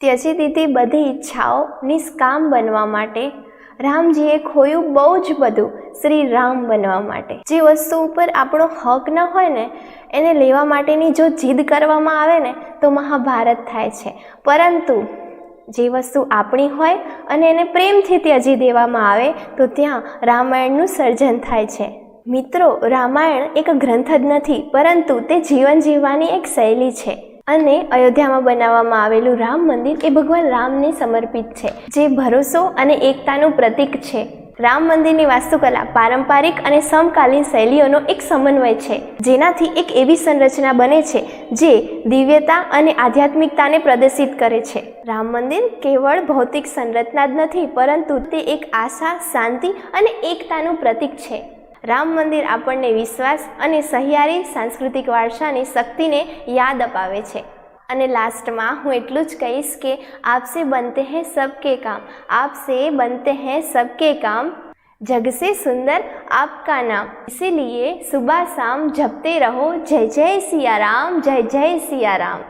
ત્યજી દીધી બધી ઈચ્છાઓ નિષ્કામ બનવા માટે, રામજીએ ખોયું બહુ જ બધું શ્રી રામ બનવા માટે। જે વસ્તુ ઉપર આપણો હક ન હોય ને એને લેવા માટેની જો જીદ કરવામાં આવે ને તો મહાભારત થાય છે, પરંતુ જે વસ્તુ આપણી હોય અને એને પ્રેમથી ત્યજી દેવામાં આવે તો ત્યાં રામાયણનું સર્જન થાય છે। મિત્રો, રામાયણ એક ગ્રંથ જ નથી, પરંતુ તે જીવન જીવવાની એક શૈલી છે અને અયોધ્યામાં બનાવવામાં આવેલું રામ મંદિર એ ભગવાન રામને સમર્પિત છે, જે ભરોસો અને એકતાનું પ્રતીક છે। રામ મંદિરની વાસ્તુકલા પારંપરિક અને સમકાલીન શૈલીઓનો એક સમન્વય છે, જેનાથી એક એવી સંરચના બને છે જે દિવ્યતા અને આધ્યાત્મિકતાને પ્રદર્શિત કરે છે। રામ મંદિર કેવળ ભૌતિક સંરચના જ નથી, પરંતુ તે એક આશા, શાંતિ અને એકતાનું પ્રતીક છે। રામ મંદિર આપણને વિશ્વાસ અને સહિયારી સાંસ્કૃતિક વારસાની શક્તિને યાદ અપાવે છે। અને લાસ્ટમાં હું એટલું જ કહીશ કે આપસે બનતે હૈ સબકે કામ, આપસે બનતે હૈ સબકે કામ, જગ સે સુંદર આપકા નામ, इसीलिए सुबह शाम जपते रहो जय जय सिया राम, जय जय सिया राम।